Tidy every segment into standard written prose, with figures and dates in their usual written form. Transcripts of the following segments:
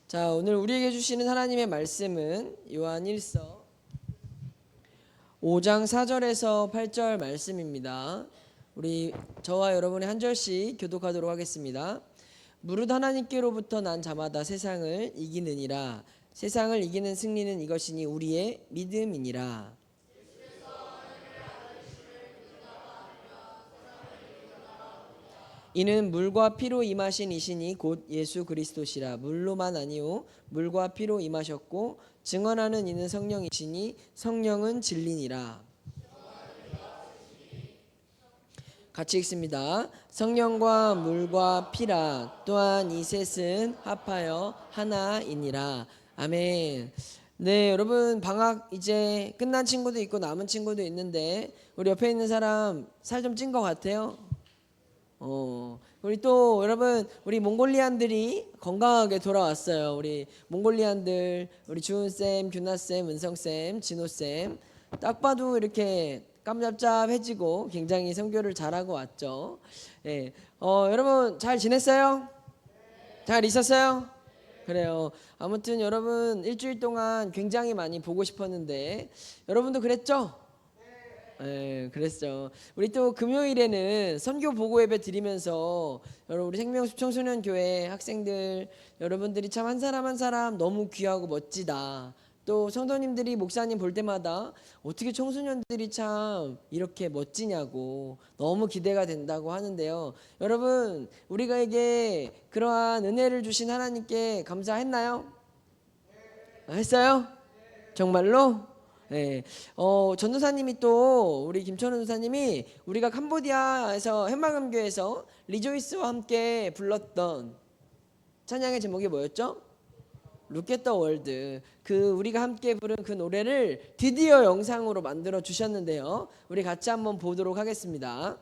자, 오늘 우리에게 주시는 하나님의 말씀은 요한 1서 5장 4절에서 8절 말씀입니다. 우리 저와 여러분이 한 절씩 교독하도록 하겠습니다. 무릇 하나님께로부터 난 자마다 세상을 이기느니라. 세상을 이기는 승리는 이것이니 우리의 믿음이니라. 이는 물과 피로 임하신 이시니 곧 예수 그리스도시라. 물로만 아니요 물과 피로 임하셨고 증언하는 이는 성령이시니 성령은 진리니라. 같이 읽습니다. 성령과 물과 피라. 또한 이 셋은 합하여 하나이니라. 아멘. 네, 여러분 방학 이제 끝난 친구도 있고 남은 친구도 있는데 우리 옆에 있는 사람 살 좀 찐 것 같아요? 우리 또 여러분 우리 몽골리안들이 건강하게 돌아왔어요. 우리 몽골리안들, 우리 주은쌤, 규나쌤, 은성쌤, 진호쌤 딱 봐도 이렇게 깜잡잡해지고 굉장히 선교를 잘하고 왔죠. 예. 여러분 잘 지냈어요? 잘 있었어요? 그래요. 아무튼 여러분 일주일 동안 굉장히 많이 보고 싶었는데 여러분도 그랬죠? 네, 그랬죠. 우리 또 금요일에는 선교 보고 예배 드리면서 여러분 우리 생명숲 청소년 교회 학생들 여러분들이 참 한 사람 한 사람 너무 귀하고 멋지다. 또 성도님들이 목사님 볼 때마다 어떻게 청소년들이 참 이렇게 멋지냐고 너무 기대가 된다고 하는데요. 여러분 우리가에게 그러한 은혜를 주신 하나님께 감사했나요? 했어요? 정말로? 네. 전도사님이 또 우리 김천훈 도사님이 우리가 캄보디아에서 햇마금교에서 리조이스와 함께 불렀던 찬양의 제목이 뭐였죠? Look at the world. 그 우리가 함께 부른 그 노래를 드디어 영상으로 만들어 주셨는데요. 우리 같이 한번 보도록 하겠습니다.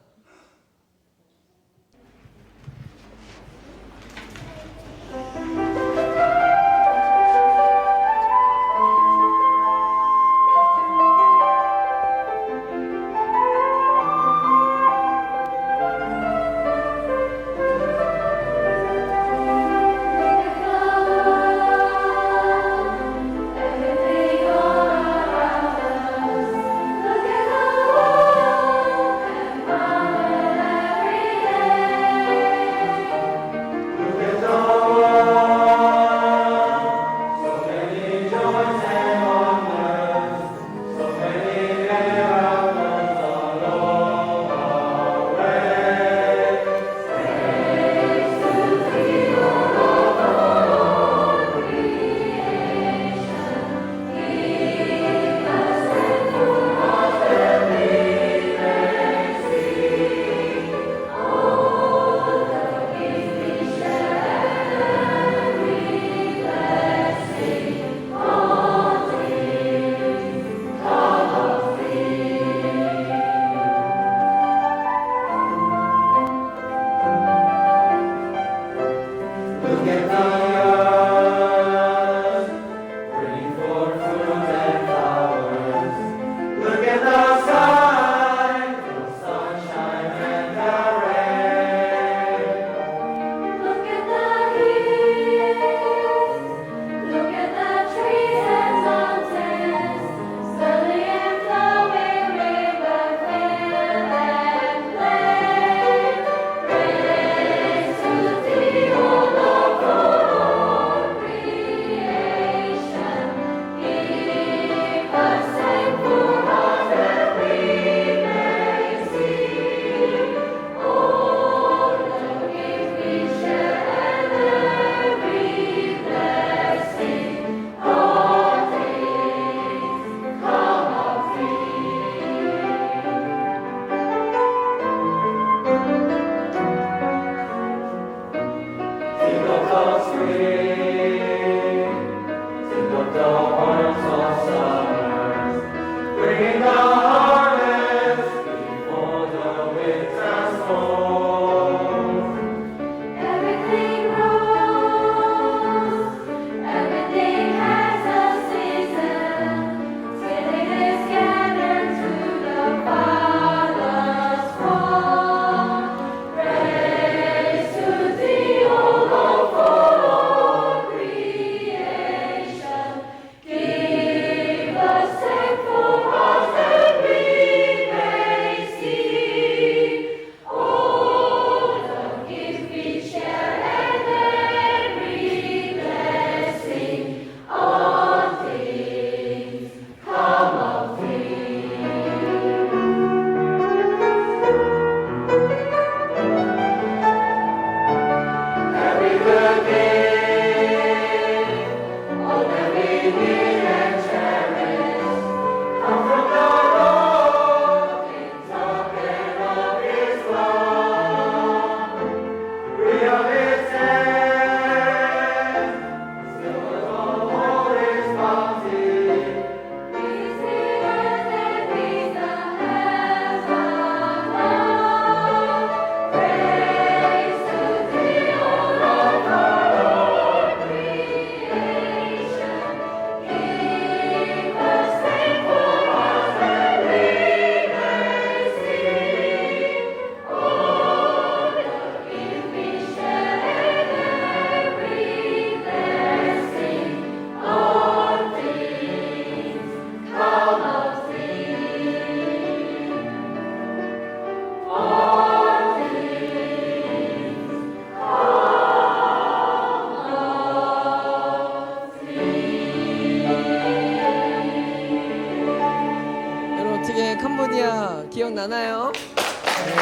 기억나나요? 네,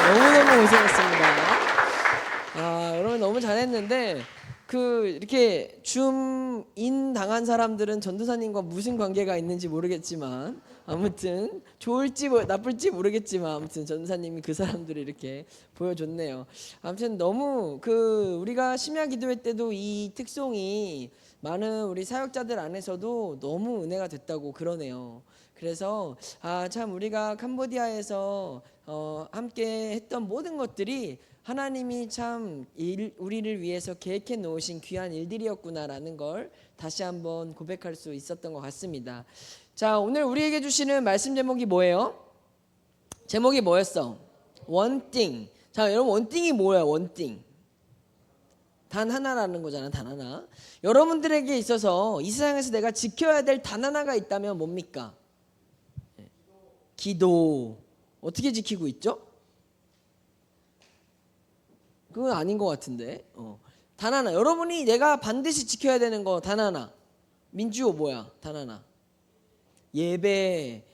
너무너무 고생했습니다. 여러분 너무 잘했는데 이렇게 줌인 당한 사람들은 전도사님과 무슨 관계가 있는지 모르겠지만 아무튼 좋을지 나쁠지 모르겠지만 아무튼 전도사님이 그 사람들을 이렇게 보여줬네요. 아무튼 너무 우리가 심야 기도회 때도 이 특송이 많은 우리 사역자들 안에서도 너무 은혜가 됐다고 그러네요. 그래서 참 우리가 캄보디아에서 함께 했던 모든 것들이 하나님이 참 우리를 위해서 계획해 놓으신 귀한 일들이었구나라는 걸 다시 한번 고백할 수 있었던 것 같습니다. 자, 오늘 우리에게 주시는 말씀 제목이 뭐예요? 제목이 뭐였어? 원띵. 자, 여러분 원띵이 뭐야? 원띵. 단 하나라는 거잖아. 단 하나. 여러분들에게 있어서 이 세상에서 내가 지켜야 될 단 하나가 있다면 뭡니까? 기도. 어떻게 지키고 있죠? 그건 아닌 것 같은데. 단 하나. 여러분이 내가 반드시 지켜야 되는 거 단 하나. 민주호 뭐야? 단 하나. 예배.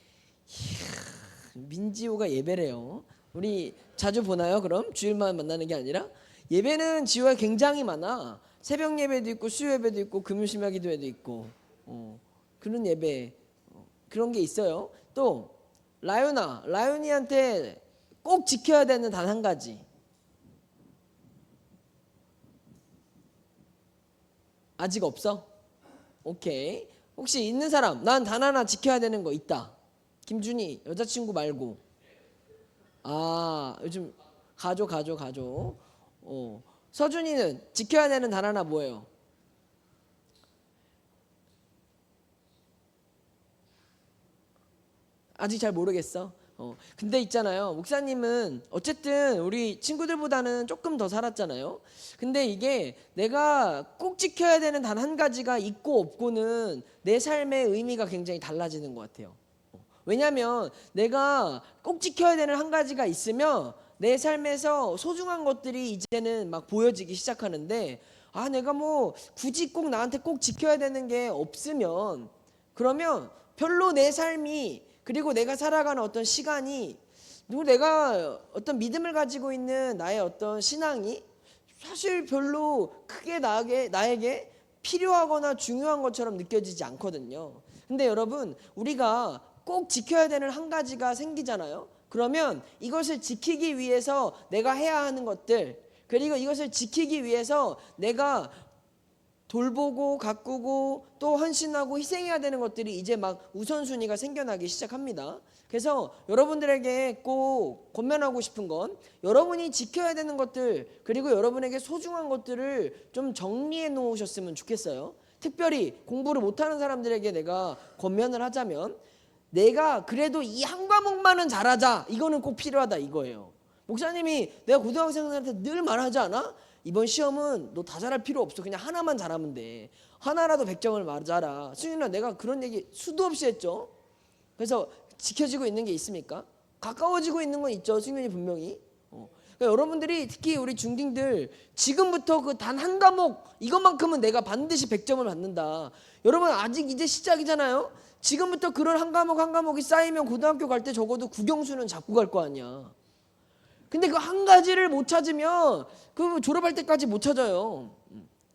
민지호가 예배래요. 우리 자주 보나요? 그럼 주일만 만나는 게 아니라 예배는 지호가 굉장히 많아. 새벽 예배도 있고 수요 예배도 있고 금요 심야 기도회도 있고 그런 예배 그런 게 있어요. 또 라윤이한테 꼭 지켜야 되는 단 한 가지. 아직 없어? 오케이. 혹시 있는 사람 난 단 하나 지켜야 되는 거 있다. 김준희 여자친구 말고. 요즘 가죠. 서준이는 지켜야 되는 단 하나 뭐예요? 아직 잘 모르겠어. 근데 있잖아요. 목사님은 어쨌든 우리 친구들보다는 조금 더 살았잖아요. 근데 이게 내가 꼭 지켜야 되는 단 한 가지가 있고 없고는 내 삶의 의미가 굉장히 달라지는 것 같아요. 왜냐하면 내가 꼭 지켜야 되는 한 가지가 있으면 내 삶에서 소중한 것들이 이제는 막 보여지기 시작하는데 내가 뭐 굳이 꼭 나한테 꼭 지켜야 되는 게 없으면 그러면 별로 내 삶이 그리고 내가 살아가는 어떤 시간이 그리고 내가 어떤 믿음을 가지고 있는 나의 어떤 신앙이 사실 별로 크게 나에게 필요하거나 중요한 것처럼 느껴지지 않거든요. 근데 여러분 우리가 꼭 지켜야 되는 한 가지가 생기잖아요. 그러면 이것을 지키기 위해서 내가 해야 하는 것들 그리고 이것을 지키기 위해서 내가 돌보고 가꾸고 또 헌신하고 희생해야 되는 것들이 이제 막 우선순위가 생겨나기 시작합니다. 그래서 여러분들에게 꼭 권면하고 싶은 건 여러분이 지켜야 되는 것들 그리고 여러분에게 소중한 것들을 좀 정리해 놓으셨으면 좋겠어요. 특별히 공부를 못하는 사람들에게 내가 권면을 하자면 내가 그래도 이 한 과목만은 잘하자 이거는 꼭 필요하다 이거예요. 목사님이 내가 고등학생들한테 늘 말하지 않아? 이번 시험은 너 다 잘할 필요 없어. 그냥 하나만 잘하면 돼. 하나라도 100점을 맞아라. 승윤아 내가 그런 얘기 수도 없이 했죠. 그래서 지켜지고 있는 게 있습니까? 가까워지고 있는 건 있죠. 승윤이 분명히. 그러니까 여러분들이 특히 우리 중딩들 지금부터 그 단 한 과목 이것만큼은 내가 반드시 100점을 받는다. 여러분 아직 이제 시작이잖아요. 지금부터 그런 한 과목이 쌓이면 고등학교 갈 때 적어도 국영수는 잡고 갈 거 아니야. 근데 그 한 가지를 못 찾으면 그 졸업할 때까지 못 찾아요.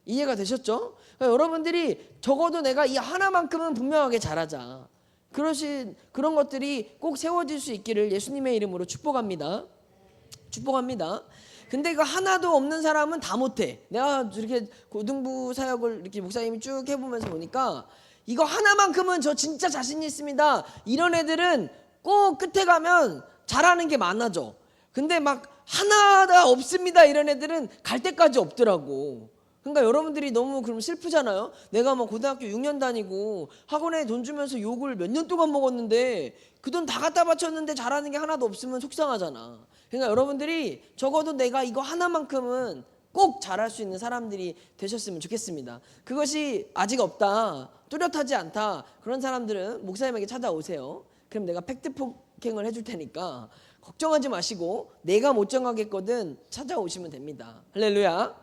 이해가 되셨죠? 그러니까 여러분들이 적어도 내가 이 하나만큼은 분명하게 잘하자. 그런 것들이 꼭 세워질 수 있기를 예수님의 이름으로 축복합니다. 근데 그 하나도 없는 사람은 다 못해. 내가 이렇게 고등부 사역을 이렇게 목사님이 쭉 해보면서 보니까 이거 하나만큼은 저 진짜 자신 있습니다. 이런 애들은 꼭 끝에 가면 잘하는 게 많아져. 근데 막 하나가 없습니다. 이런 애들은 갈 때까지 없더라고. 그러니까 여러분들이 너무 그럼 슬프잖아요. 내가 뭐 고등학교 6년 다니고 학원에 돈 주면서 욕을 몇 년 동안 먹었는데 그 돈 다 갖다 바쳤는데 잘하는 게 하나도 없으면 속상하잖아. 그러니까 여러분들이 적어도 내가 이거 하나만큼은 꼭 잘할 수 있는 사람들이 되셨으면 좋겠습니다. 그것이 아직 없다, 뚜렷하지 않다 그런 사람들은 목사님에게 찾아오세요. 그럼 내가 팩트 폭행을 해줄 테니까 걱정하지 마시고 내가 못 정하겠거든 찾아오시면 됩니다. 할렐루야.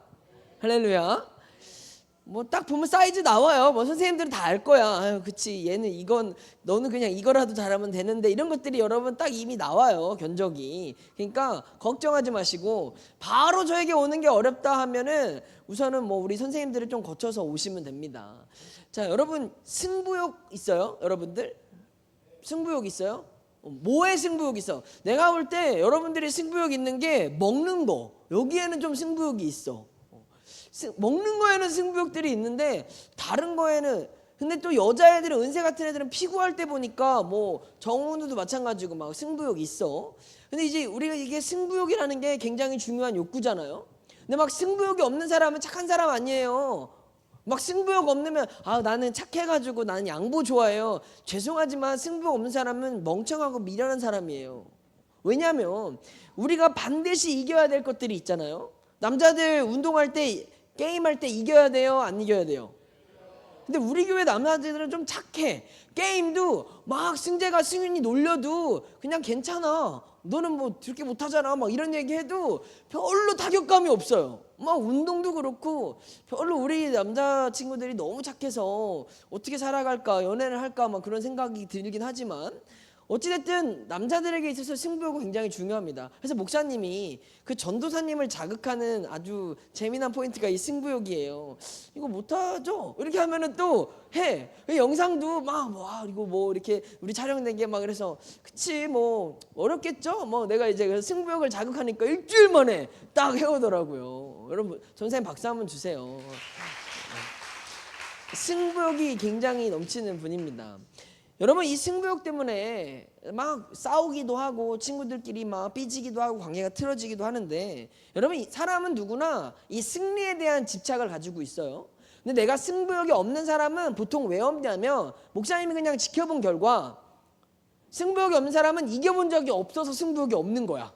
뭐 딱 보면 사이즈 나와요. 뭐 선생님들은 다 알 거야. 아유, 그치. 얘는 이건 너는 그냥 이거라도 잘하면 되는데 이런 것들이 여러분 딱 이미 나와요. 견적이. 그러니까 걱정하지 마시고 바로 저에게 오는 게 어렵다 하면은 우선은 뭐 우리 선생님들을 좀 거쳐서 오시면 됩니다. 자, 여러분 승부욕 있어요? 여러분들? 승부욕 있어요? 뭐에 승부욕 있어? 내가 볼 때 여러분들이 승부욕 있는 게 먹는 거. 여기에는 좀 승부욕이 있어. 먹는 거에는 승부욕들이 있는데 다른 거에는 근데 또 여자애들은 은세 같은 애들은 피구할 때 보니까 뭐 정우도 마찬가지고 막 승부욕 있어. 근데 이제 우리가 이게 승부욕이라는 게 굉장히 중요한 욕구잖아요. 근데 막 승부욕이 없는 사람은 착한 사람 아니에요. 막 승부욕 없으면 아 나는 착해가지고 나는 양보 좋아해요. 죄송하지만 승부욕 없는 사람은 멍청하고 미련한 사람이에요. 왜냐하면 우리가 반드시 이겨야 될 것들이 있잖아요. 남자들 운동할 때 게임할 때 이겨야 돼요? 안 이겨야 돼요? 근데 우리 교회 남자들은 좀 착해. 게임도 막 승재가 승윤이 놀려도 그냥 괜찮아. 너는 뭐 그렇게 못하잖아. 막 이런 얘기해도 별로 타격감이 없어요. 막 운동도 그렇고 별로 우리 남자친구들이 너무 착해서 어떻게 살아갈까 연애를 할까 막 그런 생각이 들긴 하지만 어찌됐든 남자들에게 있어서 승부욕은 굉장히 중요합니다. 그래서 목사님이 그 전도사님을 자극하는 아주 재미난 포인트가 이 승부욕이에요. 이거 못하죠? 이렇게 하면은 또 해. 영상도 막 와 이거 뭐 이렇게 우리 촬영된 게 막 그래서 그치 뭐 어렵겠죠? 뭐 내가 이제 승부욕을 자극하니까 일주일 만에 딱 해오더라고요. 여러분 전사님 박수 한번 주세요. 승부욕이 굉장히 넘치는 분입니다. 여러분 이 승부욕 때문에 막 싸우기도 하고 친구들끼리 막 삐지기도 하고 관계가 틀어지기도 하는데 여러분 사람은 누구나 이 승리에 대한 집착을 가지고 있어요. 근데 내가 승부욕이 없는 사람은 보통 왜 없냐면 목사님이 그냥 지켜본 결과 승부욕이 없는 사람은 이겨본 적이 없어서 승부욕이 없는 거야.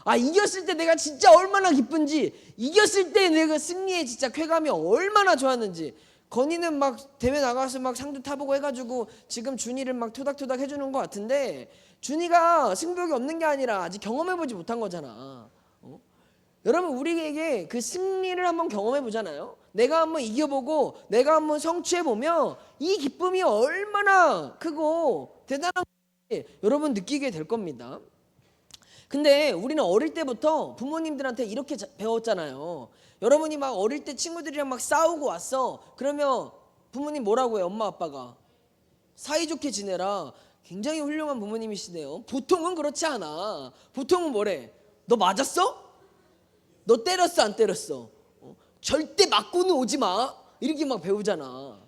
아 이겼을 때 내가 진짜 얼마나 기쁜지 이겼을 때 내가 승리의 진짜 쾌감이 얼마나 좋았는지 건이는 막 대회 나가서 막 상도 타보고 해가지고 지금 준이를 막 토닥토닥 해주는 것 같은데 준이가 승부욕이 없는 게 아니라 아직 경험해보지 못한 거잖아. 여러분 우리에게 그 승리를 한번 경험해보잖아요. 내가 한번 이겨보고 내가 한번 성취해보면 이 기쁨이 얼마나 크고 대단한지 여러분 느끼게 될 겁니다. 근데 우리는 어릴 때부터 부모님들한테 이렇게 배웠잖아요. 여러분이 막 어릴 때 친구들이랑 막 싸우고 왔어. 그러면 부모님 뭐라고 해요? 엄마 아빠가 사이좋게 지내라. 굉장히 훌륭한 부모님이시네요. 보통은 그렇지 않아. 보통은 뭐래? 너 맞았어? 너 때렸어 안 때렸어? 절대 맞고는 오지 마. 이렇게 막 배우잖아.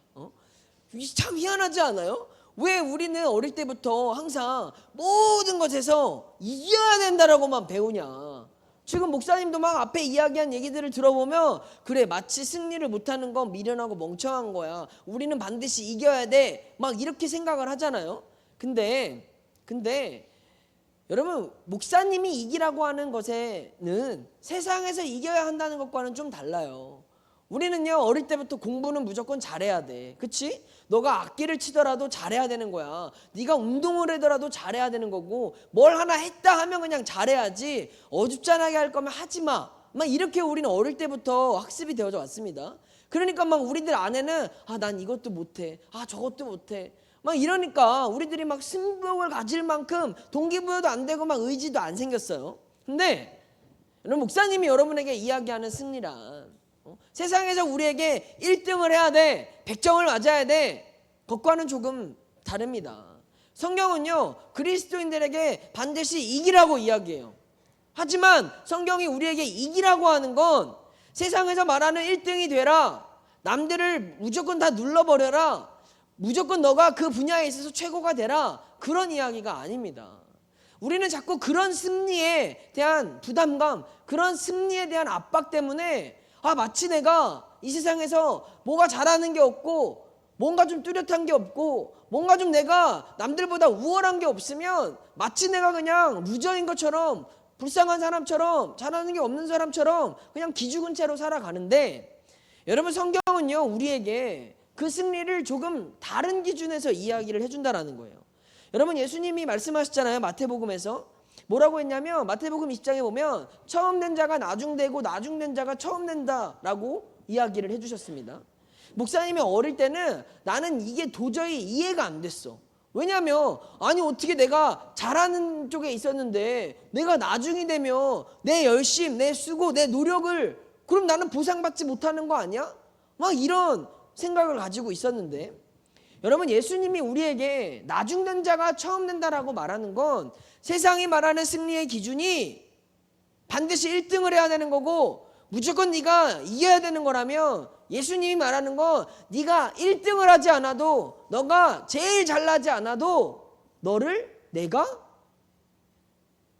참 희한하지 않아요? 왜 우리는 어릴 때부터 항상 모든 것에서 이겨야 된다라고만 배우냐? 지금 목사님도 막 앞에 이야기한 얘기들을 들어보면 그래 마치 승리를 못하는 건 미련하고 멍청한 거야. 우리는 반드시 이겨야 돼. 막 이렇게 생각을 하잖아요. 근데 여러분 목사님이 이기라고 하는 것에는 세상에서 이겨야 한다는 것과는 좀 달라요. 우리는요 어릴 때부터 공부는 무조건 잘해야 돼. 그치? 너가 악기를 치더라도 잘해야 되는 거야. 네가 운동을 하더라도 잘해야 되는 거고 뭘 하나 했다 하면 그냥 잘해야지 어줍잖하게 할 거면 하지 마. 막 이렇게 우리는 어릴 때부터 학습이 되어져 왔습니다. 그러니까 막 우리들 안에는 아 난 이것도 못해. 아 저것도 못해. 막 이러니까 우리들이 막 승부욕을 가질 만큼 동기부여도 안 되고 막 의지도 안 생겼어요. 근데 여러분 목사님이 여러분에게 이야기하는 승리란 세상에서 우리에게 1등을 해야 돼 100점을 맞아야 돼 그것과는 조금 다릅니다. 성경은요 그리스도인들에게 반드시 이기라고 이야기해요. 하지만 성경이 우리에게 이기라고 하는 건 세상에서 말하는 1등이 되라 남들을 무조건 다 눌러버려라 무조건 너가 그 분야에 있어서 최고가 되라 그런 이야기가 아닙니다. 우리는 자꾸 그런 승리에 대한 부담감 그런 승리에 대한 압박 때문에 아 마치 내가 이 세상에서 뭐가 잘하는 게 없고 뭔가 좀 뚜렷한 게 없고 뭔가 좀 내가 남들보다 우월한 게 없으면 마치 내가 그냥 루저인 것처럼 불쌍한 사람처럼 잘하는 게 없는 사람처럼 그냥 기죽은 채로 살아가는데 여러분 성경은요 우리에게 그 승리를 조금 다른 기준에서 이야기를 해준다라는 거예요. 여러분 예수님이 말씀하셨잖아요. 마태복음에서 뭐라고 했냐면 마태복음 20장에 보면 처음 된 자가 나중되고 나중된 자가 처음 된다라고 이야기를 해주셨습니다. 목사님이 어릴 때는 나는 이게 도저히 이해가 안 됐어. 왜냐면 아니 어떻게 내가 잘하는 쪽에 있었는데 내가 나중이 되면 내 열심, 내 수고, 내 노력을 그럼 나는 보상받지 못하는 거 아니야? 막 이런 생각을 가지고 있었는데 여러분 예수님이 우리에게 나중된 자가 처음 된다라고 말하는 건 세상이 말하는 승리의 기준이 반드시 1등을 해야 되는 거고 무조건 네가 이겨야 되는 거라면 예수님이 말하는 건 네가 1등을 하지 않아도 너가 제일 잘나지 않아도 너를 내가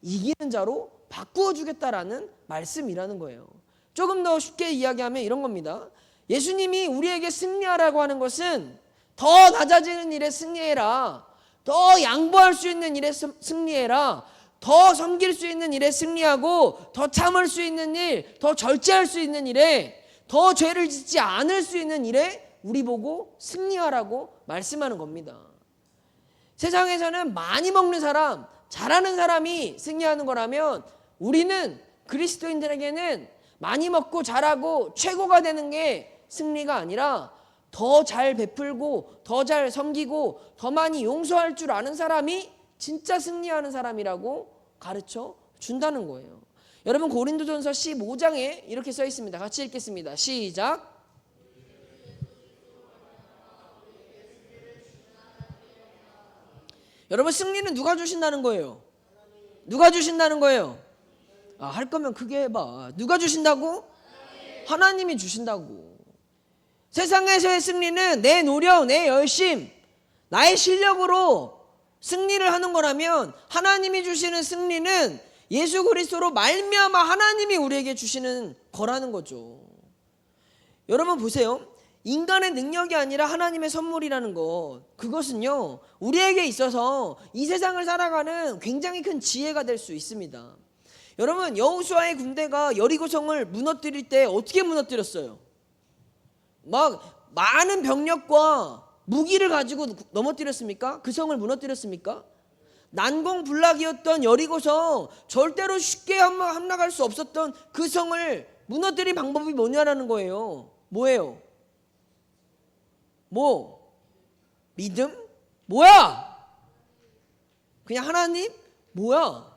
이기는 자로 바꾸어 주겠다라는 말씀이라는 거예요. 조금 더 쉽게 이야기하면 이런 겁니다. 예수님이 우리에게 승리하라고 하는 것은 더 낮아지는 일에 승리해라, 더 양보할 수 있는 일에 승리해라, 더 섬길 수 있는 일에 승리하고 더 참을 수 있는 일, 더 절제할 수 있는 일에 더 죄를 짓지 않을 수 있는 일에 우리 보고 승리하라고 말씀하는 겁니다. 세상에서는 많이 먹는 사람, 잘하는 사람이 승리하는 거라면 우리는 그리스도인들에게는 많이 먹고 잘하고 최고가 되는 게 승리가 아니라 더 잘 베풀고 더 잘 섬기고 더 많이 용서할 줄 아는 사람이 진짜 승리하는 사람이라고 가르쳐 준다는 거예요. 여러분 고린도전서 15장에 이렇게 써 있습니다. 같이 읽겠습니다. 시작. 여러분 승리는 누가 주신다는 거예요? 누가 주신다는 거예요? 할 거면 크게 해봐. 누가 주신다고? 하나님이 주신다고. 세상에서의 승리는 내 노력, 내 열심, 나의 실력으로 승리를 하는 거라면 하나님이 주시는 승리는 예수 그리스도로 말미암아 하나님이 우리에게 주시는 거라는 거죠. 여러분 보세요. 인간의 능력이 아니라 하나님의 선물이라는 것, 그것은요 우리에게 있어서 이 세상을 살아가는 굉장히 큰 지혜가 될 수 있습니다. 여러분 여호수아의 군대가 여리고성을 무너뜨릴 때 어떻게 무너뜨렸어요? 막 많은 병력과 무기를 가지고 넘어뜨렸습니까? 그 성을 무너뜨렸습니까? 난공불락이었던 여리고성, 절대로 쉽게 함락할 수 없었던 그 성을 무너뜨린 방법이 뭐냐라는 거예요. 뭐예요? 믿음? 뭐야? 그냥 하나님? 뭐야?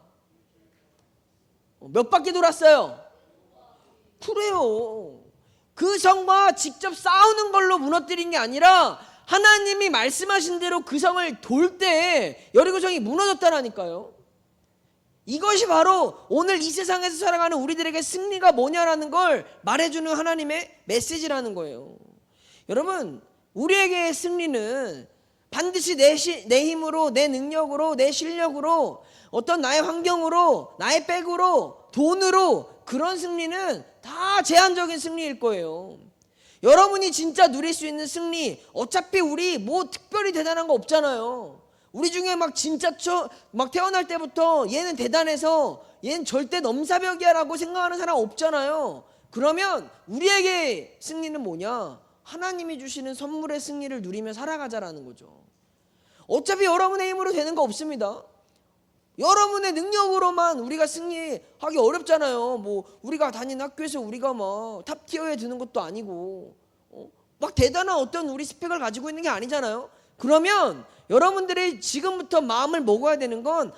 몇 바퀴 돌았어요? 그래요. 그 성과 직접 싸우는 걸로 무너뜨린 게 아니라 하나님이 말씀하신 대로 그 성을 돌 때 여리고성이 무너졌다라니까요. 이것이 바로 오늘 이 세상에서 살아가는 우리들에게 승리가 뭐냐라는 걸 말해주는 하나님의 메시지라는 거예요. 여러분 우리에게의 승리는 반드시 내 힘으로, 내 능력으로, 내 실력으로, 어떤 나의 환경으로, 나의 백으로, 돈으로, 그런 승리는 다 제한적인 승리일 거예요. 여러분이 진짜 누릴 수 있는 승리, 어차피 우리 뭐 특별히 대단한 거 없잖아요. 우리 중에 막 진짜 막 태어날 때부터 얘는 대단해서 얘는 절대 넘사벽이야 라고 생각하는 사람 없잖아요. 그러면 우리에게 승리는 뭐냐? 하나님이 주시는 선물의 승리를 누리며 살아가자라는 거죠. 어차피 여러분의 힘으로 되는 거 없습니다. 여러분의 능력으로만 우리가 승리하기 어렵잖아요. 뭐 우리가 다니는 학교에서 우리가 막 탑티어에 드는 것도 아니고 막 대단한 어떤 우리 스펙을 가지고 있는 게 아니잖아요. 그러면 여러분들이 지금부터 마음을 먹어야 되는 건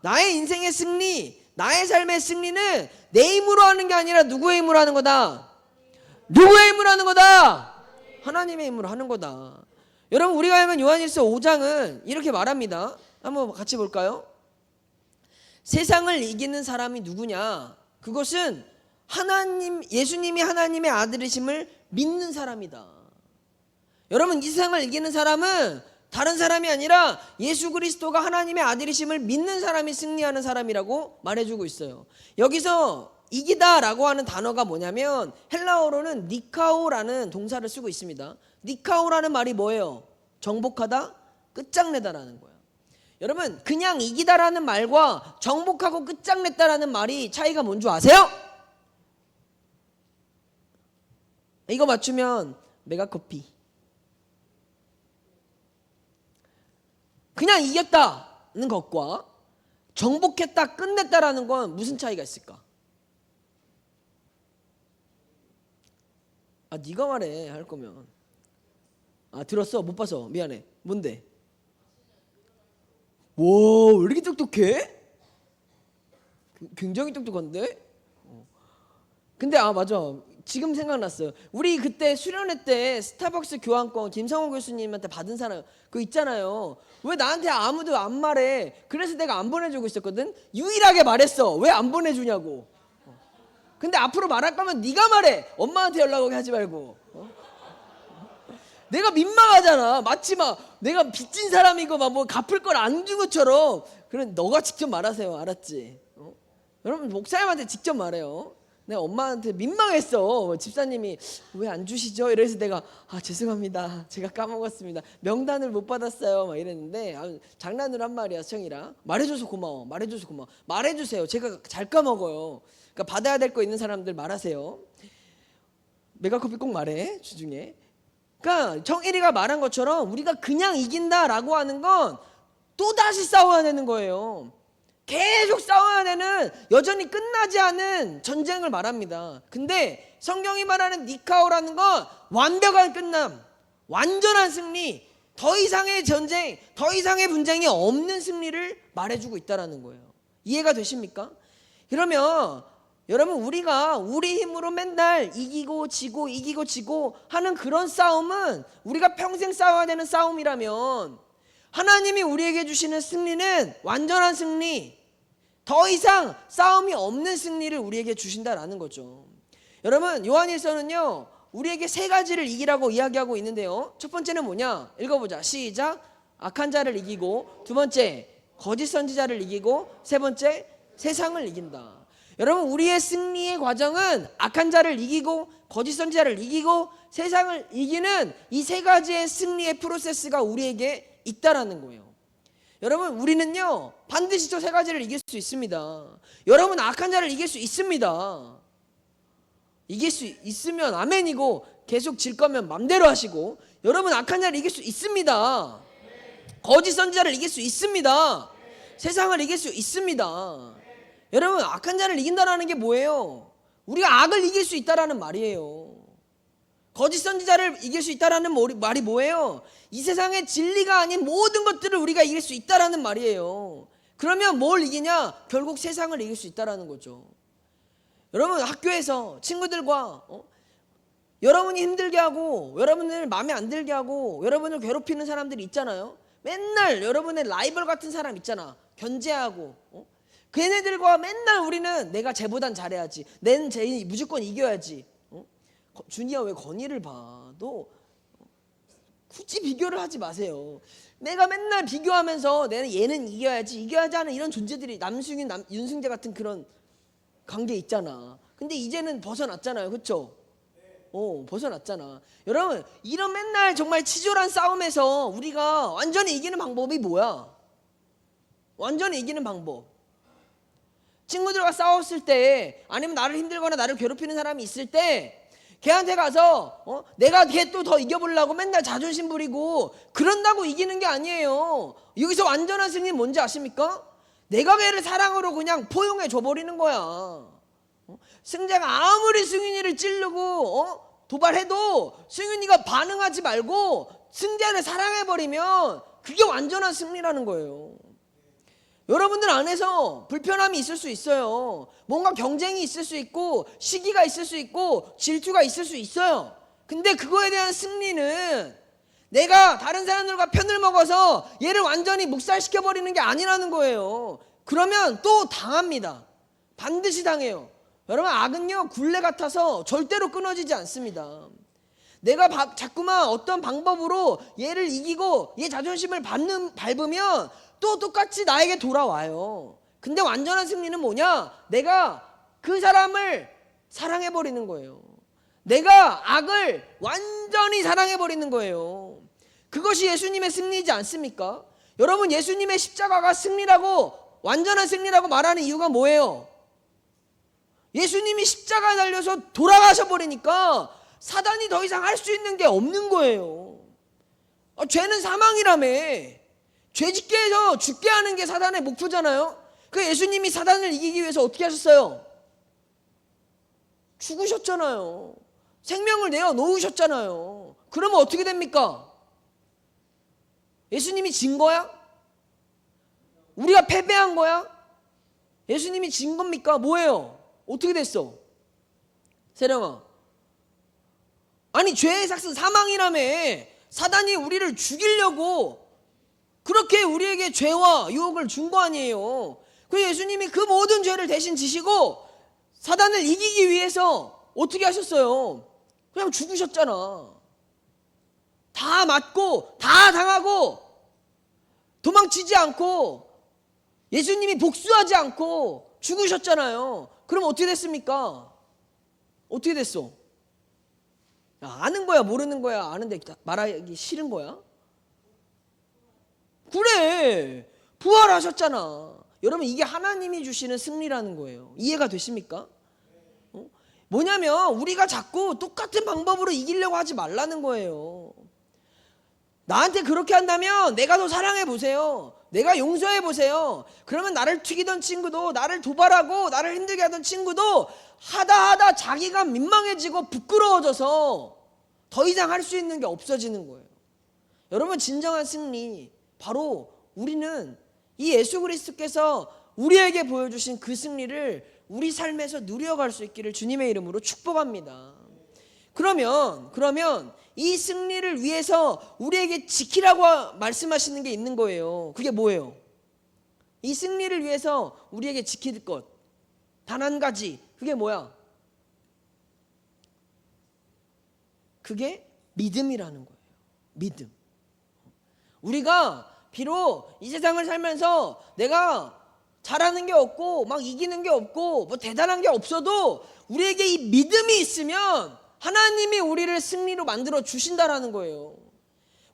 나의 인생의 승리, 나의 삶의 승리는 내 힘으로 하는 게 아니라 누구의 힘으로 하는 거다? 누구의 힘으로 하는 거다? 하나님의 힘으로 하는 거다. 여러분 우리가 읽은 요한일서 5장은 이렇게 말합니다. 한번 같이 볼까요? 세상을 이기는 사람이 누구냐? 그것은 예수님이 하나님의 아들이심을 믿는 사람이다. 여러분 이 세상을 이기는 사람은 다른 사람이 아니라 예수 그리스도가 하나님의 아들이심을 믿는 사람이 승리하는 사람이라고 말해주고 있어요. 여기서 이기다라고 하는 단어가 뭐냐면 헬라어로는 니카오라는 동사를 쓰고 있습니다. 니카오라는 말이 뭐예요? 정복하다, 끝장내다라는 거예요. 여러분 그냥 이기다라는 말과 정복하고 끝장냈다라는 말이 차이가 뭔 줄 아세요? 이거 맞추면 메가커피. 그냥 이겼다는 것과 정복했다, 끝냈다라는 건 무슨 차이가 있을까? 네가 말해 할 거면. 아, 들었어? 못 봐서 미안해. 뭔데? 와, 왜 이렇게 똑똑해? 굉장히 똑똑한데? 근데 아, 맞아. 지금 생각났어요. 우리 그때 수련회 때 스타벅스 교환권 김성호 교수님한테 받은 사람 그거 있잖아요. 왜 나한테 아무도 안 말해? 그래서 내가 안 보내주고 있었거든. 유일하게 말했어. 왜 안 보내주냐고. 근데 앞으로 말할 거면 네가 말해. 엄마한테 연락 오게 하지 말고. 내가 민망하잖아. 마치 막 내가 빚진 사람이고 막 뭐 갚을 걸 안 준 것처럼. 그래, 너가 직접 말하세요. 알았지? 여러분, 목사님한테 직접 말해요. 내가 엄마한테 민망했어. 집사님이 왜 안 주시죠? 이래서 내가 아, 죄송합니다. 제가 까먹었습니다. 명단을 못 받았어요. 막 이랬는데 장난으로 한 말이야, 형이랑. 말해줘서 고마워. 말해줘서 고마워. 말해주세요. 제가 잘 까먹어요. 그러니까 받아야 될 거 있는 사람들 말하세요. 메가커피 꼭 말해, 주중에. 그러니까 정일이가 말한 것처럼 우리가 그냥 이긴다라고 하는 건 또다시 싸워야 되는 거예요. 계속 싸워야 되는, 여전히 끝나지 않은 전쟁을 말합니다. 근데 성경이 말하는 니카오라는 건 완벽한 끝남, 완전한 승리, 더 이상의 전쟁, 더 이상의 분쟁이 없는 승리를 말해주고 있다는 거예요. 이해가 되십니까? 그러면 여러분, 우리가 우리 힘으로 맨날 이기고 지고 하는 그런 싸움은 우리가 평생 싸워야 되는 싸움이라면, 하나님이 우리에게 주시는 승리는 완전한 승리, 더 이상 싸움이 없는 승리를 우리에게 주신다라는 거죠. 여러분, 요한일서는요 우리에게 세 가지를 이기라고 이야기하고 있는데요, 첫 번째는 뭐냐? 읽어보자. 시작. 악한 자를 이기고, 두 번째 거짓 선지자를 이기고, 세 번째 세상을 이긴다. 여러분, 우리의 승리의 과정은 악한 자를 이기고, 거짓 선지자를 이기고, 세상을 이기는 이 세 가지의 승리의 프로세스가 우리에게 있다라는 거예요. 여러분, 우리는요 반드시 저 세 가지를 이길 수 있습니다. 여러분, 악한 자를 이길 수 있습니다. 이길 수 있으면 아멘이고, 계속 질 거면 맘대로 하시고, 여러분, 악한 자를 이길 수 있습니다. 거짓 선지자를 이길 수 있습니다. 세상을 이길 수 있습니다. 여러분, 악한 자를 이긴다라는 게 뭐예요? 우리가 악을 이길 수 있다라는 말이에요. 거짓 선지자를 이길 수 있다라는 말이 뭐예요? 이 세상의 진리가 아닌 모든 것들을 우리가 이길 수 있다라는 말이에요. 그러면 뭘 이기냐? 결국 세상을 이길 수 있다라는 거죠. 여러분, 학교에서 친구들과 여러분이 힘들게 하고, 여러분을 마음에 안 들게 하고, 여러분을 괴롭히는 사람들이 있잖아요. 맨날 여러분의 라이벌 같은 사람 있잖아. 견제하고. 걔네들과 맨날 우리는 내가 쟤보단 잘해야지, 쟤는 무조건 이겨야지. 준이야, 왜 건이를 봐? 너 굳이 비교를 하지 마세요. 내가 맨날 비교하면서 얘는 이겨야지 하는 이런 존재들이, 남승윤, 윤승재 같은 그런 관계 있잖아. 근데 이제는 벗어났잖아요. 그렇죠? 벗어났잖아. 여러분, 이런 맨날 정말 치졸한 싸움에서 우리가 완전히 이기는 방법이 뭐야? 완전히 이기는 방법. 친구들과 싸웠을 때, 아니면 나를 힘들거나 나를 괴롭히는 사람이 있을 때, 걔한테 가서 내가 걔 또 더 이겨보려고 맨날 자존심 부리고 그런다고 이기는 게 아니에요. 여기서 완전한 승리는 뭔지 아십니까? 내가 걔를 사랑으로 그냥 포용해 줘버리는 거야. 승재가 아무리 승윤이를 찌르고 도발해도 승윤이가 반응하지 말고 승재를 사랑해버리면 그게 완전한 승리라는 거예요. 여러분들 안에서 불편함이 있을 수 있어요. 뭔가 경쟁이 있을 수 있고, 시기가 있을 수 있고, 질투가 있을 수 있어요. 근데 그거에 대한 승리는 내가 다른 사람들과 편을 먹어서 얘를 완전히 묵살시켜버리는 게 아니라는 거예요. 그러면 또 당합니다. 반드시 당해요. 여러분, 악은요 굴레 같아서 절대로 끊어지지 않습니다. 내가 자꾸만 어떤 방법으로 얘를 이기고 얘 자존심을 밟으면 또 똑같이 나에게 돌아와요. 근데 완전한 승리는 뭐냐? 내가 그 사람을 사랑해버리는 거예요. 내가 악을 완전히 사랑해버리는 거예요. 그것이 예수님의 승리이지 않습니까? 여러분, 예수님의 십자가가 승리라고, 완전한 승리라고 말하는 이유가 뭐예요? 예수님이 십자가에 달려서 돌아가셔 버리니까 사단이 더 이상 할 수 있는 게 없는 거예요. 죄는 사망이라며. 죄짓게 해서 죽게 하는 게 사단의 목표잖아요. 그 예수님이 사단을 이기기 위해서 어떻게 하셨어요? 죽으셨잖아요. 생명을 내어 놓으셨잖아요. 그러면 어떻게 됩니까? 예수님이 진 거야? 우리가 패배한 거야? 예수님이 진 겁니까? 뭐예요? 어떻게 됐어? 세령아, 아니 죄의 삭은 사망이라며. 사단이 우리를 죽이려고 그렇게 우리에게 죄와 유혹을 준 거 아니에요. 그 예수님이 그 모든 죄를 대신 지시고 사단을 이기기 위해서 어떻게 하셨어요? 그냥 죽으셨잖아. 다 맞고 다 당하고 도망치지 않고 예수님이 복수하지 않고 죽으셨잖아요. 그럼 어떻게 됐습니까? 어떻게 됐어? 아는 거야 모르는 거야? 아는데 말하기 싫은 거야? 그래, 부활하셨잖아. 여러분, 이게 하나님이 주시는 승리라는 거예요. 이해가 되십니까? 뭐냐면 우리가 자꾸 똑같은 방법으로 이기려고 하지 말라는 거예요. 나한테 그렇게 한다면 내가 더 사랑해 보세요. 내가 용서해 보세요. 그러면 나를 튀기던 친구도, 나를 도발하고 나를 힘들게 하던 친구도 하다 자기가 민망해지고 부끄러워져서 더 이상 할 수 있는 게 없어지는 거예요. 여러분, 진정한 승리, 바로 우리는 이 예수 그리스도께서 우리에게 보여주신 그 승리를 우리 삶에서 누려갈 수 있기를 주님의 이름으로 축복합니다. 그러면 이 승리를 위해서 우리에게 지키라고 말씀하시는 게 있는 거예요. 그게 뭐예요? 이 승리를 위해서 우리에게 지킬 것 단 한 가지, 그게 뭐야? 그게 믿음이라는 거예요. 믿음. 우리가 비록 이 세상을 살면서 내가 잘하는 게 없고 막 이기는 게 없고 뭐 대단한 게 없어도 우리에게 이 믿음이 있으면 하나님이 우리를 승리로 만들어 주신다라는 거예요.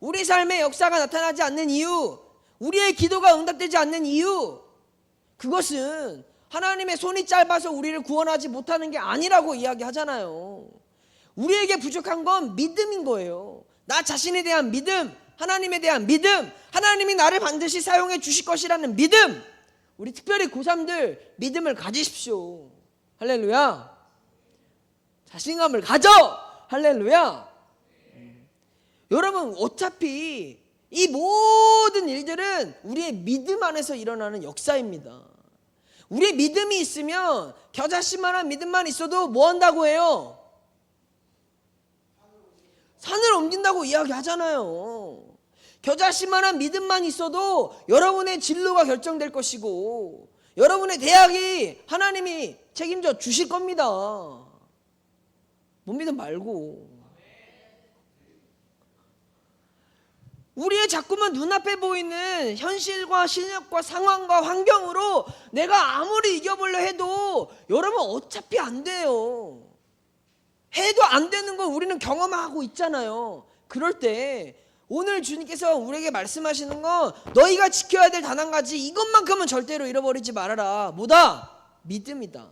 우리 삶의 역사가 나타나지 않는 이유, 우리의 기도가 응답되지 않는 이유, 그것은 하나님의 손이 짧아서 우리를 구원하지 못하는 게 아니라고 이야기하잖아요. 우리에게 부족한 건 믿음인 거예요. 나 자신에 대한 믿음, 하나님에 대한 믿음, 하나님이 나를 반드시 사용해 주실 것이라는 믿음. 우리 특별히 고3들 믿음을 가지십시오. 할렐루야. 자신감을 가져. 할렐루야. 여러분, 어차피 이 모든 일들은 우리의 믿음 안에서 일어나는 역사입니다. 우리의 믿음이 있으면 겨자씨만한 믿음만 있어도 뭐 한다고 해요? 산을 옮긴다고 이야기하잖아요. 겨자씨만한 믿음만 있어도 여러분의 진로가 결정될 것이고 여러분의 대학이 하나님이 책임져 주실 겁니다. 못 믿음 말고. 우리의 자꾸만 눈앞에 보이는 현실과 실력과 상황과 환경으로 내가 아무리 이겨보려 해도 여러분 어차피 안 돼요. 해도 안 되는 걸 우리는 경험하고 있잖아요. 그럴 때 오늘 주님께서 우리에게 말씀하시는 건 너희가 지켜야 될 단 한 가지, 이것만큼은 절대로 잃어버리지 말아라. 뭐다? 믿음이다.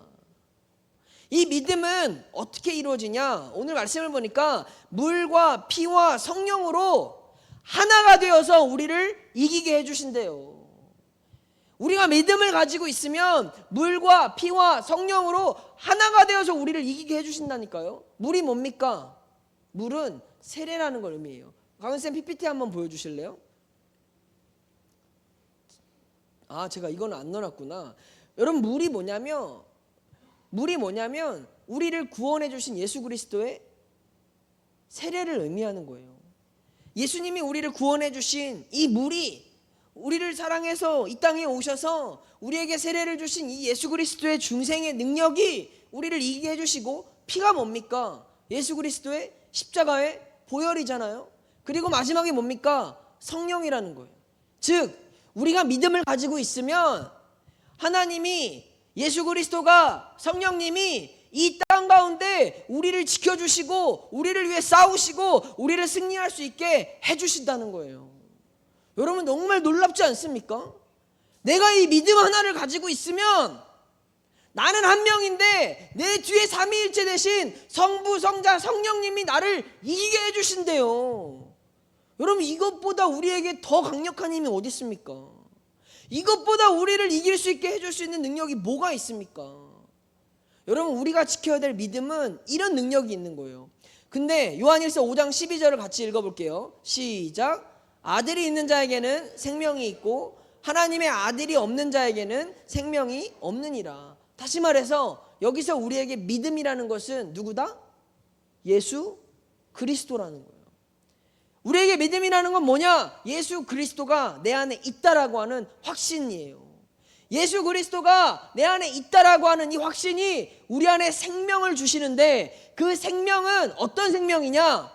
이 믿음은 어떻게 이루어지냐? 오늘 말씀을 보니까 물과 피와 성령으로 하나가 되어서 우리를 이기게 해주신대요. 우리가 믿음을 가지고 있으면 물과 피와 성령으로 하나가 되어서 우리를 이기게 해주신다니까요. 물이 뭡니까? 물은 세례라는 걸 의미해요. 강은쌤 PPT 한번 보여주실래요? 아, 제가 이건 안 넣어놨구나. 여러분, 물이 뭐냐면 우리를 구원해 주신 예수 그리스도의 세례를 의미하는 거예요. 예수님이 우리를 구원해 주신 이 물이, 우리를 사랑해서 이 땅에 오셔서 우리에게 세례를 주신 이 예수 그리스도의 중생의 능력이 우리를 이기게 해주시고, 피가 뭡니까? 예수 그리스도의 십자가의 보혈이잖아요. 그리고 마지막에 뭡니까? 성령이라는 거예요. 즉 우리가 믿음을 가지고 있으면 하나님이, 예수 그리스도가, 성령님이 이 땅 가운데 우리를 지켜주시고 우리를 위해 싸우시고 우리를 승리할 수 있게 해주신다는 거예요. 여러분, 정말 놀랍지 않습니까? 내가 이 믿음 하나를 가지고 있으면 나는 한 명인데 내 뒤에 삼위일체 대신 성부, 성자, 성령님이 나를 이기게 해주신대요. 여러분, 이것보다 우리에게 더 강력한 힘이 어디 있습니까? 이것보다 우리를 이길 수 있게 해줄 수 있는 능력이 뭐가 있습니까? 여러분, 우리가 지켜야 될 믿음은 이런 능력이 있는 거예요. 근데 요한일서 5장 12절을 같이 읽어볼게요. 시작. 아들이 있는 자에게는 생명이 있고 하나님의 아들이 없는 자에게는 생명이 없느니라. 다시 말해서 여기서 우리에게 믿음이라는 것은 누구다? 예수 그리스도라는 거예요. 우리에게 믿음이라는 건 뭐냐? 예수 그리스도가 내 안에 있다라고 하는 확신이에요. 예수 그리스도가 내 안에 있다라고 하는 이 확신이 우리 안에 생명을 주시는데, 그 생명은 어떤 생명이냐?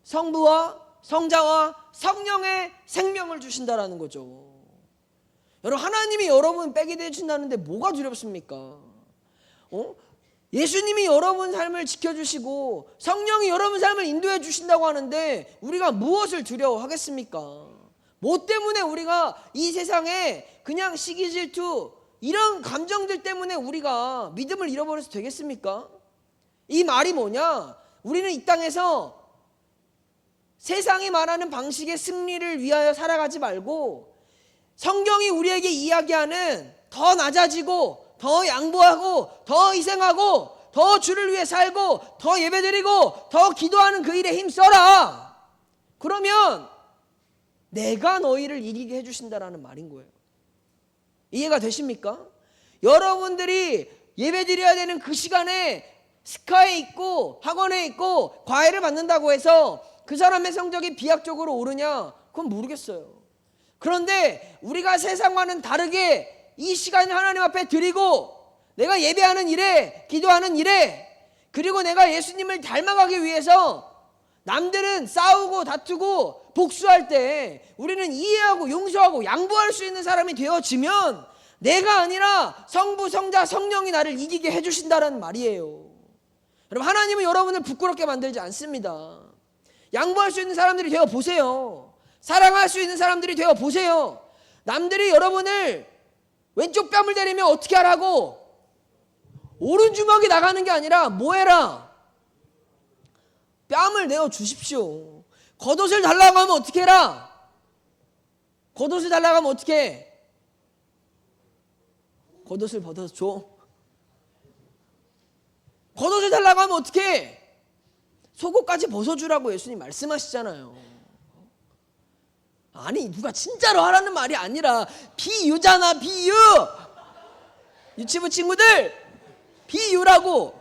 성부와 성자와 성령의 생명을 주신다라는 거죠. 여러분, 하나님이 여러분 빼게 되신다는데 뭐가 두렵습니까? 예수님이 여러분 삶을 지켜주시고 성령이 여러분 삶을 인도해 주신다고 하는데 우리가 무엇을 두려워하겠습니까? 뭐 때문에 우리가 이 세상에 그냥 시기 질투 이런 감정들 때문에 우리가 믿음을 잃어버려서 되겠습니까? 이 말이 뭐냐? 우리는 이 땅에서 세상이 말하는 방식의 승리를 위하여 살아가지 말고 성경이 우리에게 이야기하는 더 낮아지고 더 양보하고 더 희생하고 더 주를 위해 살고 더 예배드리고 더 기도하는 그 일에 힘써라. 그러면 내가 너희를 이기게 해주신다라는 말인 거예요. 이해가 되십니까? 여러분들이 예배드려야 되는 그 시간에 스카에 있고 학원에 있고 과외를 받는다고 해서 그 사람의 성적이 비약적으로 오르냐? 그건 모르겠어요. 그런데 우리가 세상과는 다르게 이 시간을 하나님 앞에 드리고 내가 예배하는 일에, 기도하는 일에, 그리고 내가 예수님을 닮아가기 위해서 남들은 싸우고 다투고 복수할 때 우리는 이해하고 용서하고 양보할 수 있는 사람이 되어지면 내가 아니라 성부, 성자, 성령이 나를 이기게 해주신다는 말이에요. 여러분, 하나님은 여러분을 부끄럽게 만들지 않습니다. 양보할 수 있는 사람들이 되어 보세요. 사랑할 수 있는 사람들이 되어 보세요. 남들이 여러분을 왼쪽 뺨을 때리면 어떻게 하라고? 오른주먹이 나가는 게 아니라 뭐 해라? 뺨을 내어 주십시오. 겉옷을 달라고 하면 어떻게 해라? 겉옷을 달라고 하면 어떻게 해? 겉옷을 벗어서 줘. 겉옷을 달라고 하면 어떻게 해? 속옷까지 벗어주라고 예수님 말씀하시잖아요. 아니, 누가 진짜로 하라는 말이 아니라 비유잖아, 비유. 유치부 친구들, 비유라고.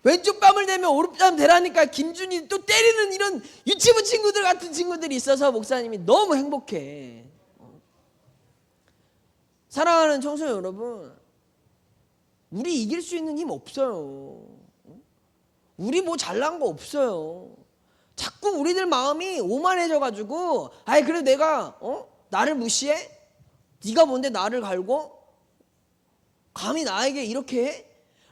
왼쪽 뺨을 대면 오른뺨 대라니까 김준이 또 때리는 이런 유치부 친구들 같은 친구들이 있어서 목사님이 너무 행복해. 사랑하는 청소년 여러분, 우리 이길 수 있는 힘 없어요. 우리 뭐 잘난 거 없어요. 자꾸 우리들 마음이 오만해져가지고, 아이 그래 내가 나를 무시해? 네가 뭔데 나를 갈고? 감히 나에게 이렇게 해?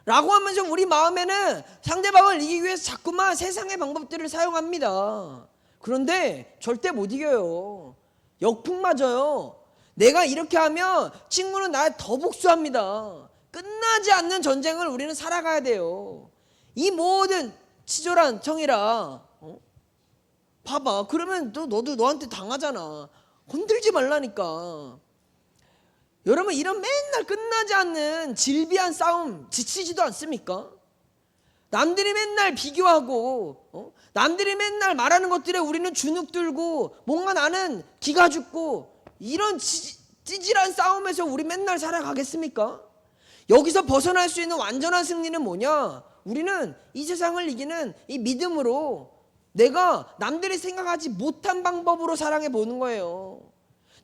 라고 하면서 우리 마음에는 상대방을 이기기 위해서 자꾸만 세상의 방법들을 사용합니다. 그런데 절대 못 이겨요. 역풍 맞아요. 내가 이렇게 하면 친구는 나를 더 복수합니다. 끝나지 않는 전쟁을 우리는 살아가야 돼요. 이 모든 치졸한 청이라 봐봐. 그러면 너도 너한테 당하잖아. 건들지 말라니까. 여러분, 이런 맨날 끝나지 않는 질비한 싸움 지치지도 않습니까? 남들이 맨날 비교하고 남들이 맨날 말하는 것들에 우리는 주눅 들고 뭔가 나는 기가 죽고 이런 찌질한 싸움에서 우리 맨날 살아가겠습니까? 여기서 벗어날 수 있는 완전한 승리는 뭐냐? 우리는 이 세상을 이기는 이 믿음으로 내가 남들이 생각하지 못한 방법으로 사랑해 보는 거예요.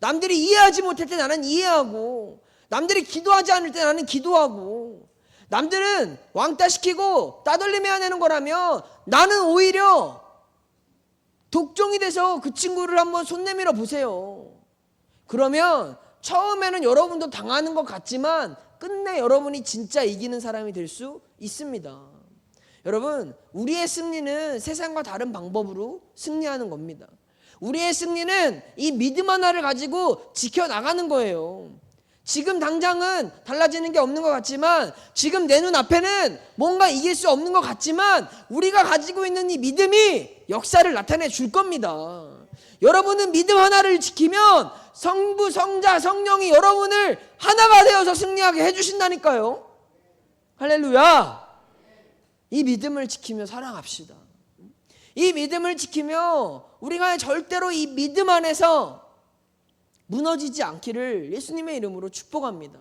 남들이 이해하지 못할 때 나는 이해하고, 남들이 기도하지 않을 때 나는 기도하고, 남들은 왕따시키고 따돌림해야 되는 거라면 나는 오히려 독종이 돼서 그 친구를 한번 손 내밀어 보세요. 그러면 처음에는 여러분도 당하는 것 같지만 끝내 여러분이 진짜 이기는 사람이 될 수 있습니다. 여러분, 우리의 승리는 세상과 다른 방법으로 승리하는 겁니다. 우리의 승리는 이 믿음 하나를 가지고 지켜나가는 거예요. 지금 당장은 달라지는 게 없는 것 같지만, 지금 내 눈앞에는 뭔가 이길 수 없는 것 같지만, 우리가 가지고 있는 이 믿음이 역사를 나타내 줄 겁니다. 여러분은 믿음 하나를 지키면 성부, 성자, 성령이 여러분을 하나가 되어서 승리하게 해주신다니까요. 할렐루야. 이 믿음을 지키며 살아갑시다. 이 믿음을 지키며 우리가 절대로 이 믿음 안에서 무너지지 않기를 예수님의 이름으로 축복합니다.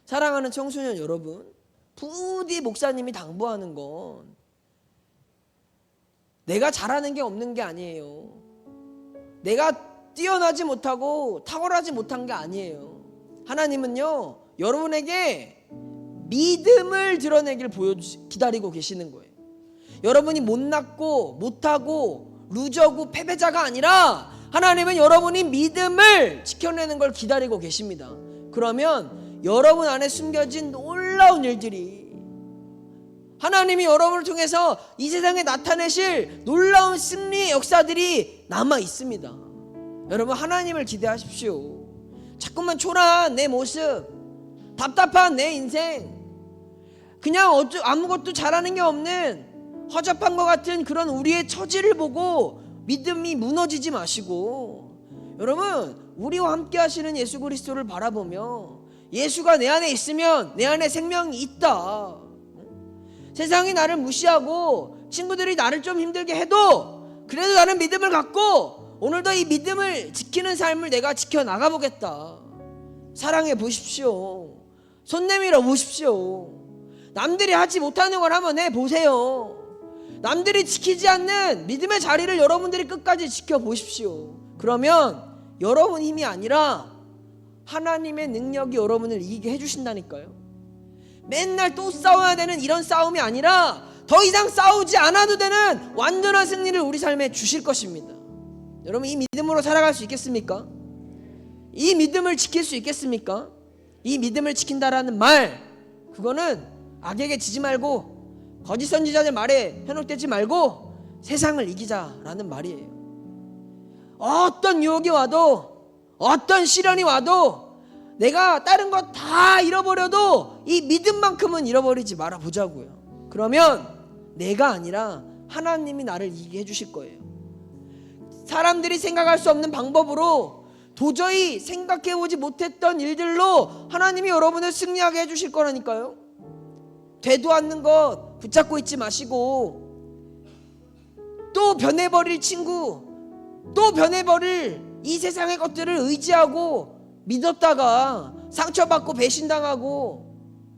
사랑하는 청소년 여러분, 부디 목사님이 당부하는 건 내가 잘하는 게 없는 게 아니에요. 내가 뛰어나지 못하고 탁월하지 못한 게 아니에요. 하나님은요, 여러분에게 믿음을 드러내길 기다리고 계시는 거예요. 여러분이 못났고 못하고 루저고 패배자가 아니라 하나님은 여러분이 믿음을 지켜내는 걸 기다리고 계십니다. 그러면 여러분 안에 숨겨진 놀라운 일들이, 하나님이 여러분을 통해서 이 세상에 나타내실 놀라운 승리의 역사들이 남아 있습니다. 여러분, 하나님을 기대하십시오. 자꾸만 초라한 내 모습, 답답한 내 인생, 그냥 아무것도 잘하는 게 없는 허접한 것 같은 그런 우리의 처지를 보고 믿음이 무너지지 마시고, 여러분, 우리와 함께 하시는 예수 그리스도를 바라보며 예수가 내 안에 있으면 내 안에 생명이 있다. 세상이 나를 무시하고 친구들이 나를 좀 힘들게 해도 그래도 나는 믿음을 갖고 오늘도 이 믿음을 지키는 삶을 내가 지켜나가 보겠다. 사랑해 보십시오. 손 내밀어 보십시오. 남들이 하지 못하는 걸 한번 해보세요. 남들이 지키지 않는 믿음의 자리를 여러분들이 끝까지 지켜보십시오. 그러면 여러분 힘이 아니라 하나님의 능력이 여러분을 이기게 해주신다니까요. 맨날 또 싸워야 되는 이런 싸움이 아니라 더 이상 싸우지 않아도 되는 완전한 승리를 우리 삶에 주실 것입니다. 여러분, 이 믿음으로 살아갈 수 있겠습니까? 이 믿음을 지킬 수 있겠습니까? 이 믿음을 지킨다라는 말, 그거는 악에게 지지 말고 거짓 선지자들 말에 현혹되지 말고 세상을 이기자라는 말이에요. 어떤 유혹이 와도, 어떤 시련이 와도 내가 다른 거 다 잃어버려도 이 믿음만큼은 잃어버리지 말아 보자고요. 그러면 내가 아니라 하나님이 나를 이기게 해주실 거예요. 사람들이 생각할 수 없는 방법으로, 도저히 생각해보지 못했던 일들로 하나님이 여러분을 승리하게 해주실 거라니까요. 되도 않는 것 붙잡고 있지 마시고, 또 변해버릴 친구, 또 변해버릴 이 세상의 것들을 의지하고 믿었다가 상처받고 배신당하고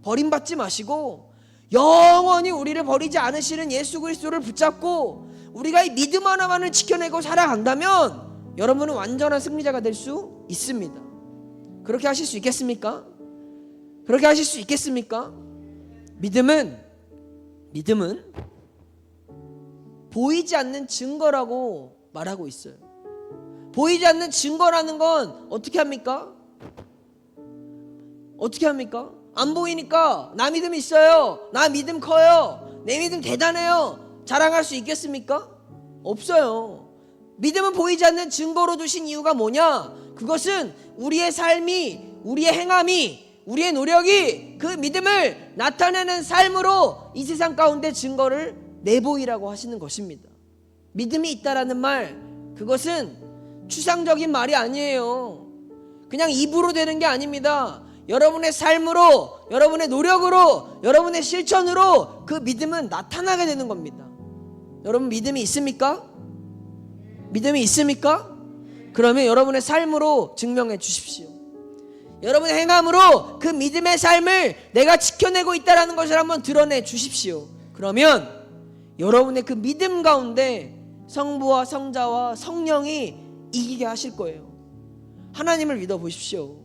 버림받지 마시고, 영원히 우리를 버리지 않으시는 예수 그리스도를 붙잡고 우리가 이 믿음 하나만을 지켜내고 살아간다면 여러분은 완전한 승리자가 될 수 있습니다. 그렇게 하실 수 있겠습니까? 그렇게 하실 수 있겠습니까? 믿음은 보이지 않는 증거라고 말하고 있어요. 보이지 않는 증거라는 건 어떻게 합니까? 어떻게 합니까? 안 보이니까 나 믿음 있어요, 나 믿음 커요, 내 믿음 대단해요, 자랑할 수 있겠습니까? 없어요. 믿음은 보이지 않는 증거로 두신 이유가 뭐냐? 그것은 우리의 삶이, 우리의 행함이, 우리의 노력이 그 믿음을 나타내는 삶으로 이 세상 가운데 증거를 내보이라고 하시는 것입니다. 믿음이 있다라는 말, 그것은 추상적인 말이 아니에요. 그냥 입으로 되는 게 아닙니다. 여러분의 삶으로, 여러분의 노력으로, 여러분의 실천으로 그 믿음은 나타나게 되는 겁니다. 여러분, 믿음이 있습니까? 믿음이 있습니까? 그러면 여러분의 삶으로 증명해 주십시오. 여러분의 행함으로 그 믿음의 삶을 내가 지켜내고 있다는 것을 한번 드러내 주십시오. 그러면 여러분의 그 믿음 가운데 성부와 성자와 성령이 이기게 하실 거예요. 하나님을 믿어 보십시오.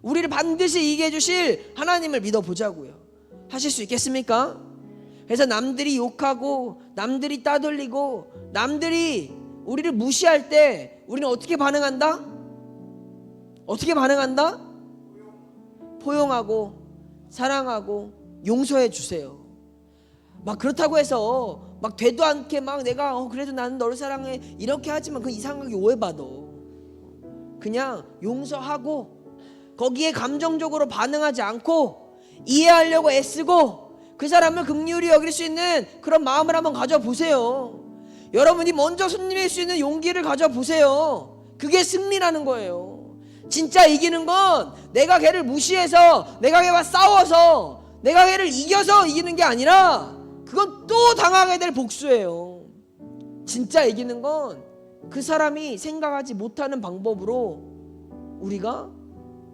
우리를 반드시 이기게 해주실 하나님을 믿어 보자고요. 하실 수 있겠습니까? 그래서 남들이 욕하고 남들이 따돌리고 남들이 우리를 무시할 때 우리는 어떻게 반응한다? 어떻게 반응한다? 포용하고 사랑하고 용서해 주세요. 막 그렇다고 해서 막 되도 않게 막 내가 그래도 나는 너를 사랑해 이렇게 하지만 그 이상하게 오해받아. 그냥 용서하고 거기에 감정적으로 반응하지 않고 이해하려고 애쓰고 그 사람을 긍휼히 여길 수 있는 그런 마음을 한번 가져보세요. 여러분이 먼저 손님일 수 있는 용기를 가져보세요. 그게 승리라는 거예요. 진짜 이기는 건 내가 걔를 무시해서, 내가 걔와 싸워서, 내가 걔를 이겨서 이기는 게 아니라 그건 또 당하게 될 복수예요. 진짜 이기는 건 그 사람이 생각하지 못하는 방법으로 우리가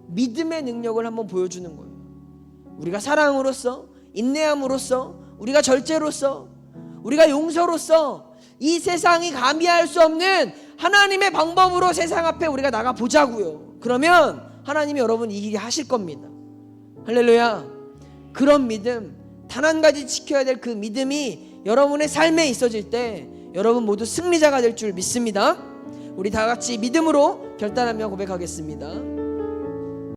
믿음의 능력을 한번 보여주는 거예요. 우리가 사랑으로서, 인내함으로써, 우리가 절제로서, 우리가 용서로서 이 세상이 감히할 수 없는 하나님의 방법으로 세상 앞에 우리가 나가 보자고요. 그러면 하나님이 여러분 이기게 하실 겁니다. 할렐루야. 그런 믿음, 단 한 가지 지켜야 될 그 믿음이 여러분의 삶에 있어질 때 여러분 모두 승리자가 될 줄 믿습니다. 우리 다 같이 믿음으로 결단하며 고백하겠습니다.